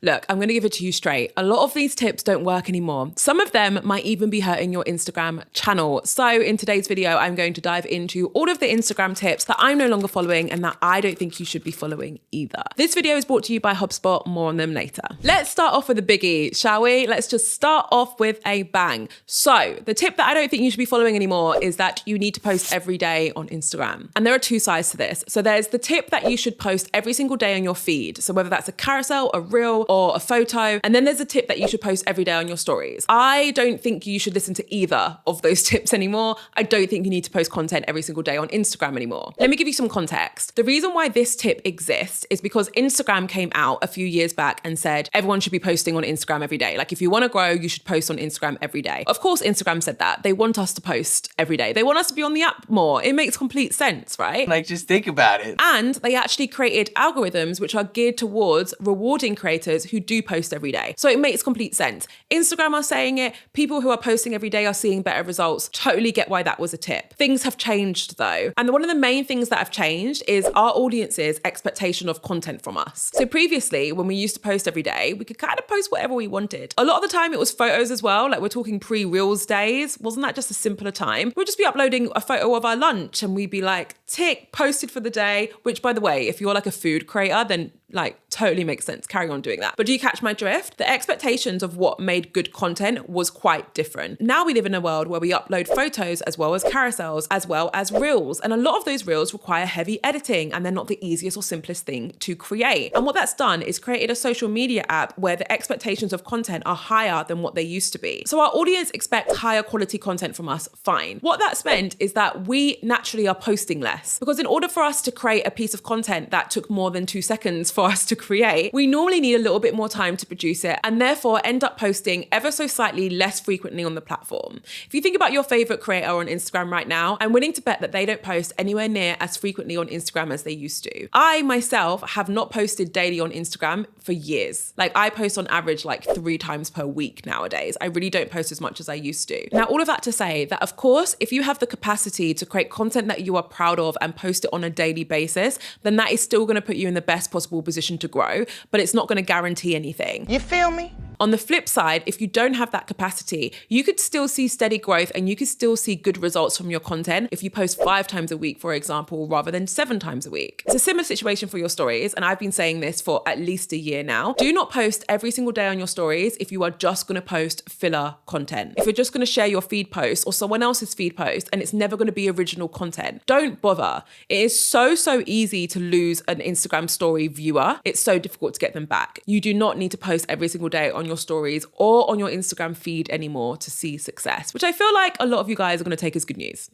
Look, I'm going to give it to you straight. A lot of these tips don't work anymore. Some of them might even be hurting your Instagram channel. So in today's video, I'm going to dive into all of the Instagram tips that I'm no longer following and that I don't think you should be following either. This video is brought to you by HubSpot. More on them later. Let's start off with a biggie, shall we? Let's just start off with a bang. So the tip that I don't think you should be following anymore is that you need to post every day on Instagram. And there are two sides to this. So there's the tip that you should post every single day on your feed. So whether that's a carousel, a reel, or a photo. And then there's a tip that you should post every day on your stories. I don't think you should listen to either of those tips anymore. I don't think you need to post content every single day on Instagram anymore. Let me give you some context. The reason why this tip exists is because Instagram came out a few years back and said everyone should be posting on Instagram every day. Like if you want to grow, you should post on Instagram every day. Of course, Instagram said that. They want us to post every day. They want us to be on the app more. It makes complete sense, right? Like just think about it. And they actually created algorithms which are geared towards rewarding creators who do post every day. So it makes complete sense. Instagram are saying it. People who are posting every day are seeing better results. Totally get why that was a tip. Things have changed though. And one of the main things that have changed is our audience's expectation of content from us. So previously, when we used to post every day, we could kind of post whatever we wanted. A lot of the time it was photos as well. Like we're talking pre-reels days. Wasn't that just a simpler time? We'd just be uploading a photo of our lunch and we'd be like, tick, posted for the day, which by the way, if you're like a food creator, then like totally makes sense. Carry on doing that. But do you catch my drift? The expectations of what made good content was quite different. Now we live in a world where we upload photos as well as carousels, as well as reels. And a lot of those reels require heavy editing and they're not the easiest or simplest thing to create. And what that's done is created a social media app where the expectations of content are higher than what they used to be. So our audience expects higher quality content from us, fine. What that's meant is that we naturally are posting less because in order for us to create a piece of content that took more than 2 seconds for us to create, we normally need a little bit more time to produce it and therefore end up posting ever so slightly less frequently on the platform. If you think about your favorite creator on Instagram right now, I'm willing to bet that they don't post anywhere near as frequently on Instagram as they used to. I myself have not posted daily on Instagram for years. Like I post on average like 3 times per week nowadays. I really don't post as much as I used to. Now, all of that to say that of course, if you have the capacity to create content that you are proud of and post it on a daily basis, then that is still going to put you in the best possible position to grow, but it's not going to guarantee anything. You feel me? On the flip side, if you don't have that capacity, you could still see steady growth and you could still see good results from your content if you post 5 times a week, for example, rather than 7 times a week. It's a similar situation for your stories, and I've been saying this for at least a year now. Do not post every single day on your stories if you are just going to post filler content. If you're just going to share your feed post or someone else's feed post and it's never going to be original content, don't bother. It is so easy to lose an Instagram story viewer. It's so difficult to get them back. You do not need to post every single day on your stories or on your Instagram feed anymore to see success, which I feel like a lot of you guys are going to take as good news.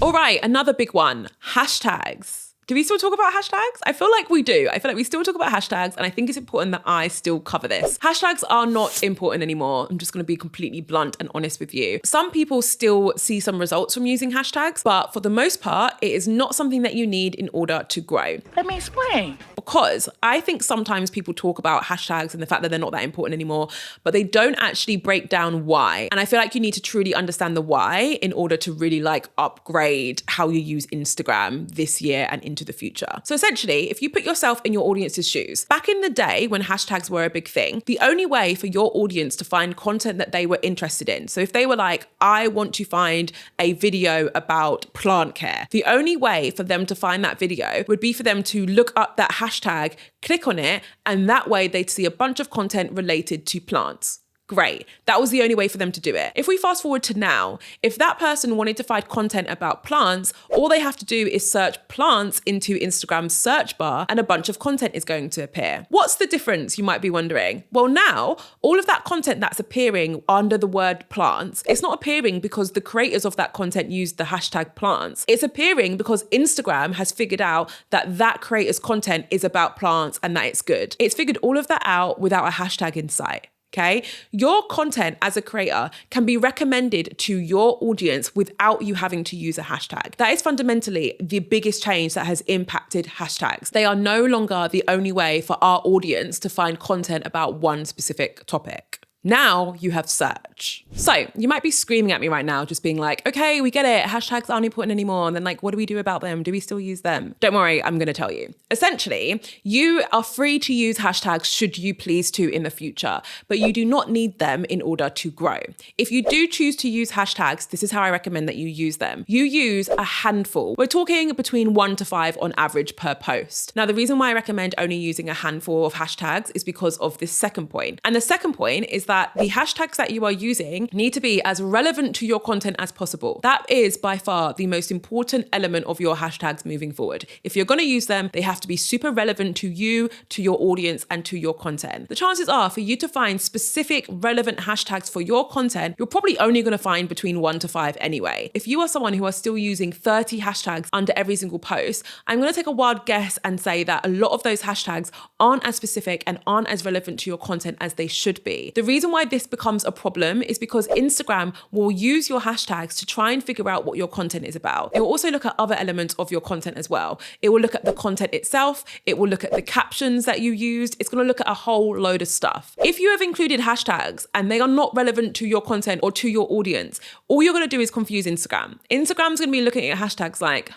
All right, another big one, hashtags. Do we still talk about hashtags? I feel like we do. I feel like we still talk about hashtags, and I think it's important that I still cover this. Hashtags are not important anymore. I'm just going to be completely blunt and honest with you. Some people still see some results from using hashtags, but for the most part, it is not something that you need in order to grow. Let me explain. Because I think sometimes people talk about hashtags and the fact that they're not that important anymore, but they don't actually break down why. And I feel like you need to truly understand the why in order to really like upgrade how you use Instagram this year and into the future. So essentially, if you put yourself in your audience's shoes, back in the day when hashtags were a big thing, the only way for your audience to find content that they were interested in, so if they were like, I want to find a video about plant care, the only way for them to find that video would be for them to look up that hashtag, click on it, and that way they'd see a bunch of content related to plants. Great. That was the only way for them to do it. If we fast forward to now, if that person wanted to find content about plants, all they have to do is search plants into Instagram's search bar and a bunch of content is going to appear. What's the difference, you might be wondering? Well, now all of that content that's appearing under the word plants, it's not appearing because the creators of that content used the hashtag plants. It's appearing because Instagram has figured out that that creator's content is about plants and that it's good. It's figured all of that out without a hashtag in sight. Okay, your content as a creator can be recommended to your audience without you having to use a hashtag. That is fundamentally the biggest change that has impacted hashtags. They are no longer the only way for our audience to find content about one specific topic. Now you have search. So you might be screaming at me right now, just being like, okay, we get it. Hashtags aren't important anymore. And then like, what do we do about them? Do we still use them? Don't worry, I'm going to tell you. Essentially, you are free to use hashtags should you please to in the future, but you do not need them in order to grow. If you do choose to use hashtags, this is how I recommend that you use them. You use a handful. We're talking between 1 to 5 on average per post. Now, the reason why I recommend only using a handful of hashtags is because of this second point. And the second point is that the hashtags that you are using need to be as relevant to your content as possible. That is by far the most important element of your hashtags moving forward. If you're going to use them, they have to be super relevant to you, to your audience, and to your content. The chances are for you to find specific relevant hashtags for your content, you're probably only going to find between 1 to 5 anyway. If you are someone who are still using 30 hashtags under every single post, I'm going to take a wild guess and say that a lot of those hashtags aren't as specific and aren't as relevant to your content as they should be. The reason why this becomes a problem is because Instagram will use your hashtags to try and figure out what your content is about. It will also look at other elements of your content as well. It will look at the content itself. It will look at the captions that you used. It's going to look at a whole load of stuff. If you have included hashtags and they are not relevant to your content or to your audience, all you're going to do is confuse Instagram. Instagram's going to be looking at hashtags like,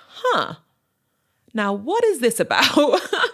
now, what is this about?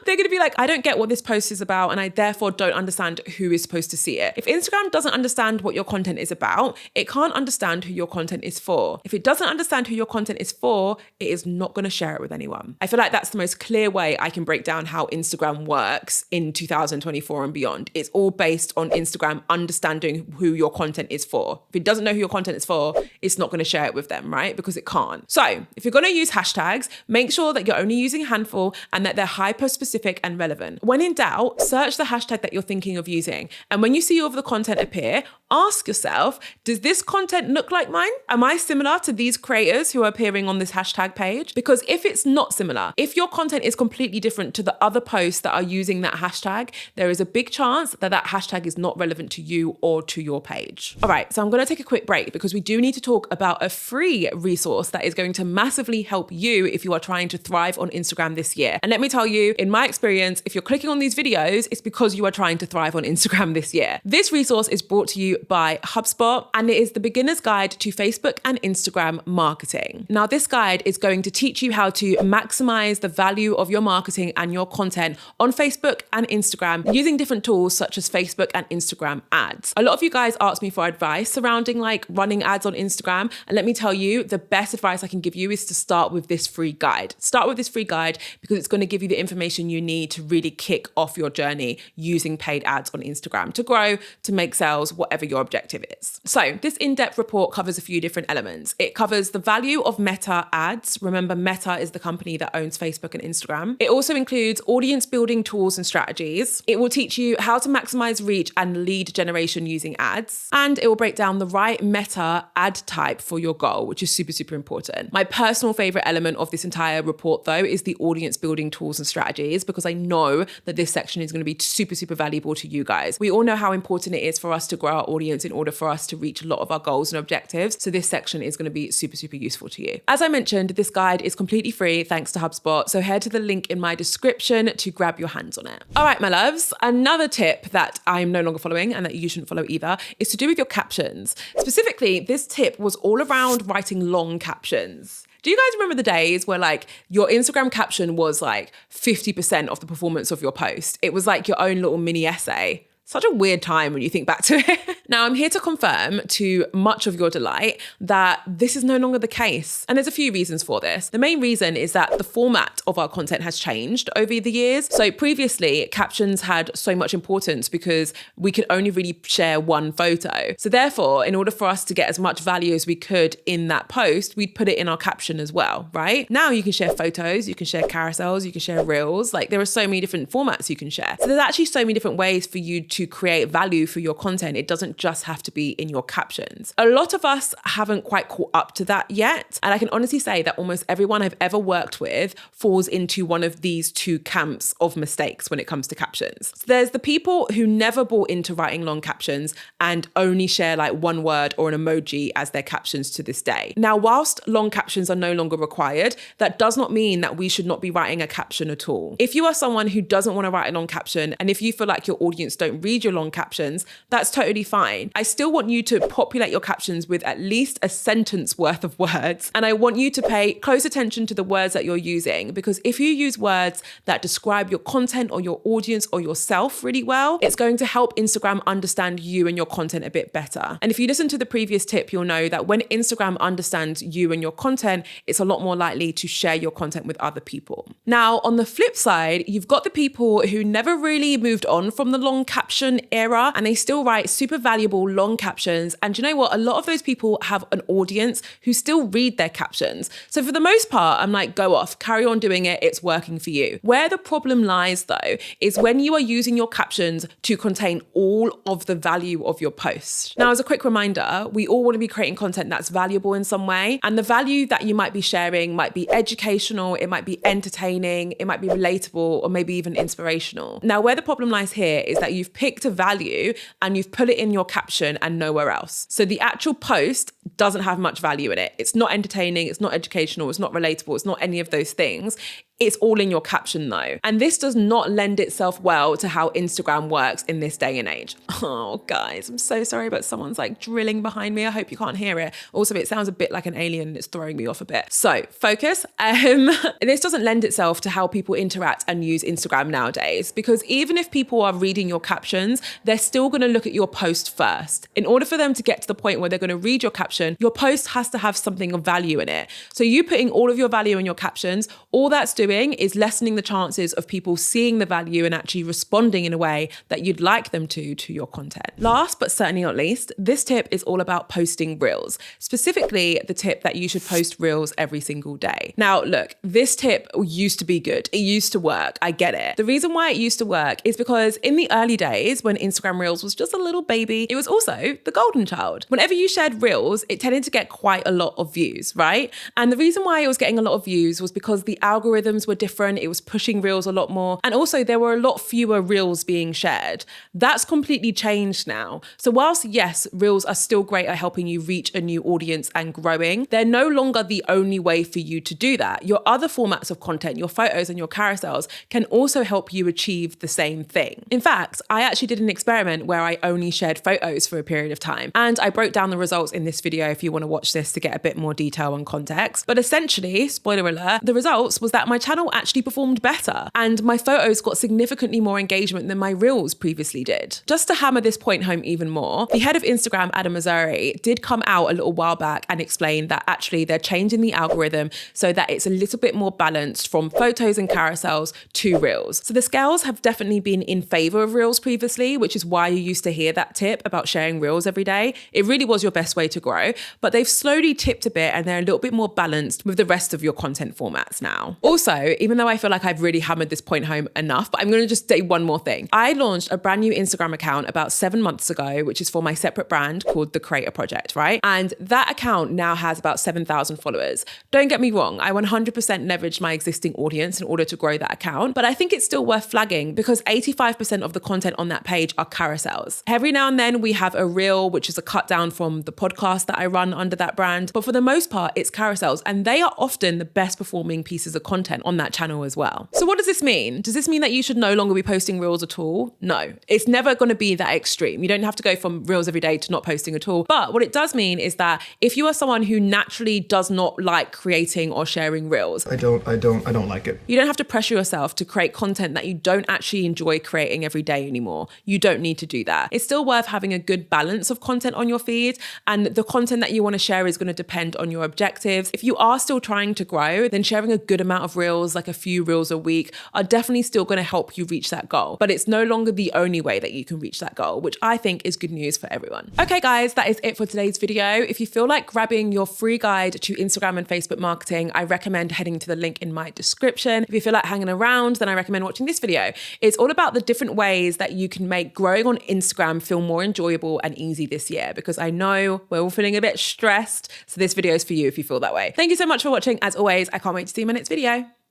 They're going to be like, I don't get what this post is about, and I therefore don't understand who is supposed to see it. If Instagram doesn't understand what your content is about, it can't understand who your content is for. If it doesn't understand who your content is for, it is not going to share it with anyone. I feel like that's the most clear way I can break down how Instagram works in 2024 and beyond. It's all based on Instagram understanding who your content is for. If it doesn't know who your content is for, it's not going to share it with them, right? Because it can't. So if you're going to use hashtags, make sure that you're only using a handful and that they're hyper-specific and relevant. When in doubt, search the hashtag that you're thinking of using. And when you see all of the content appear, ask yourself, does this content look like mine? Am I similar to these creators who are appearing on this hashtag page? Because if it's not similar, if your content is completely different to the other posts that are using that hashtag, there is a big chance that that hashtag is not relevant to you or to your page. All right, so I'm going to take a quick break because we do need to talk about a free resource that is going to massively help you if you are trying to thrive on Instagram this year. And let me tell you, in my experience, if you're clicking on these videos, it's because you are trying to thrive on Instagram this year. This resource is brought to you by HubSpot, and it is the beginner's guide to Facebook and Instagram marketing. Now, this guide is going to teach you how to maximize the value of your marketing and your content on Facebook and Instagram using different tools such as Facebook and Instagram ads. A lot of you guys ask me for advice surrounding like running ads on Instagram. And let me tell you, the best advice I can give you is to start with this free guide. Start with this free guide because it's going to give you the information you need to really kick off your journey using paid ads on Instagram to grow, to make sales, whatever your objective is. So this in-depth report covers a few different elements. It covers the value of Meta ads. Remember, Meta is the company that owns Facebook and Instagram. It also includes audience building tools and strategies. It will teach you how to maximize reach and lead generation using ads. And it will break down the right Meta ad type for your goal, which is super, super important. My personal favorite element of this entire report, though, is the audience building tools and strategies, because I know that this section is going to be super, super valuable to you guys. We all know how important it is for us to grow our audience in order for us to reach a lot of our goals and objectives. So this section is going to be super, super useful to you. As I mentioned, this guide is completely free thanks to HubSpot. So head to the link in my description to grab your hands on it. All right, my loves, another tip that I'm no longer following and that you shouldn't follow either is to do with your captions. Specifically, this tip was all around writing long captions. Do you guys remember the days where like your Instagram caption was like 50% of the performance of your post? It was like your own little mini essay. Such a weird time when you think back to it. Now, I'm here to confirm to much of your delight that this is no longer the case. And there's a few reasons for this. The main reason is that the format of our content has changed over the years. So previously, captions had so much importance because we could only really share one photo. So therefore, in order for us to get as much value as we could in that post, we'd put it in our caption as well, right? Now you can share photos, you can share carousels, you can share reels. Like there are so many different formats you can share. So there's actually so many different ways for you to create value for your content. It doesn't just have to be in your captions. A lot of us haven't quite caught up to that yet. And I can honestly say that almost everyone I've ever worked with falls into one of these two camps of mistakes when it comes to captions. So there's the people who never bought into writing long captions and only share like one word or an emoji as their captions to this day. Now, whilst long captions are no longer required, that does not mean that we should not be writing a caption at all. If you are someone who doesn't want to write a long caption, and if you feel like your audience don't read your long captions, that's totally fine. I still want you to populate your captions with at least a sentence worth of words. And I want you to pay close attention to the words that you're using, because if you use words that describe your content or your audience or yourself really well, it's going to help Instagram understand you and your content a bit better. And if you listen to the previous tip, you'll know that when Instagram understands you and your content, it's a lot more likely to share your content with other people. Now, on the flip side, you've got the people who never really moved on from the long caption era, and they still write super valuable long captions. And you know what? A lot of those people have an audience who still read their captions. So for the most part, I'm like, go off, carry on doing it. It's working for you. Where the problem lies though, is when you are using your captions to contain all of the value of your post. Now, as a quick reminder, we all want to be creating content that's valuable in some way. And the value that you might be sharing might be educational, it might be entertaining, it might be relatable, or maybe even inspirational. Now, where the problem lies here is that you've picked a value and you've put it in your caption and nowhere else. So the actual post doesn't have much value in it. It's not entertaining, it's not educational, it's not relatable, it's not any of those things. It's all in your caption though. And this does not lend itself well to how Instagram works in this day and age. Oh, guys, I'm so sorry, but someone's like drilling behind me. I hope you can't hear it. Also, it sounds a bit like an alien and it's throwing me off a bit. So focus. This doesn't lend itself to how people interact and use Instagram nowadays, because even if people are reading your captions, they're still going to look at your post first. In order for them to get to the point where they're going to read your caption, your post has to have something of value in it. So you putting all of your value in your captions, all that's doing is lessening the chances of people seeing the value and actually responding in a way that you'd like them to your content. Last, but certainly not least, this tip is all about posting reels, specifically the tip that you should post reels every single day. Now, look, this tip used to be good. It used to work. I get it. The reason why it used to work is because in the early days when Instagram Reels was just a little baby, it was also the golden child. Whenever you shared reels, it tended to get quite a lot of views, right? And the reason why it was getting a lot of views was because the algorithms were different. It was pushing reels a lot more. And also there were a lot fewer reels being shared. That's completely changed now. So whilst yes, reels are still great at helping you reach a new audience and growing, they're no longer the only way for you to do that. Your other formats of content, your photos and your carousels, can also help you achieve the same thing. In fact, I actually did an experiment where I only shared photos for a period of time. And I broke down the results in this video if you want to watch this to get a bit more detail and context. But essentially, spoiler alert, the results was that my channel actually performed better and my photos got significantly more engagement than my reels previously did. Just to hammer this point home even more, the head of Instagram, Adam Mazzari, did come out a little while back and explain that actually they're changing the algorithm so that it's a little bit more balanced from photos and carousels to reels. So the scales have definitely been in favor of reels previously, which is why you used to hear that tip about sharing reels every day. It really was your best way to grow, but they've slowly tipped a bit and they're a little bit more balanced with the rest of your content formats now. Also, even though I feel like I've really hammered this point home enough, but I'm going to just say one more thing. I launched a brand new Instagram account about 7 months ago, which is for my separate brand called The Creator Project, right? And that account now has about 7,000 followers. Don't get me wrong, I 100% leveraged my existing audience in order to grow that account, but I think it's still worth flagging because 85% of the content on that page are carousels. Every now and then we have a reel, which is a cut down from the podcast that I run under that brand, but for the most part, it's carousels, and they are often the best performing pieces of content on that channel as well. So what does this mean? Does this mean that you should no longer be posting reels at all? No, it's never going to be that extreme. You don't have to go from reels every day to not posting at all. But what it does mean is that if you are someone who naturally does not like creating or sharing reels, I don't like it. You don't have to pressure yourself to create content that you don't actually enjoy creating every day anymore. You don't need to do that. It's still worth having a good balance of content on your feed, and the content that you want to share is going to depend on your objectives. If you are still trying to grow, then sharing a good amount of reels, like a few reels a week, are definitely still going to help you reach that goal. But it's no longer the only way that you can reach that goal, which I think is good news for everyone. Okay, guys, that is it for today's video. If you feel like grabbing your free guide to Instagram and Facebook marketing, I recommend heading to the link in my description. If you feel like hanging around, then I recommend watching this video. It's all about the different ways that you can make growing on Instagram feel more enjoyable and easy this year, because I know we're all feeling a bit stressed. So this video is for you if you feel that way. Thank you so much for watching. As always, I can't wait to see you in my next video.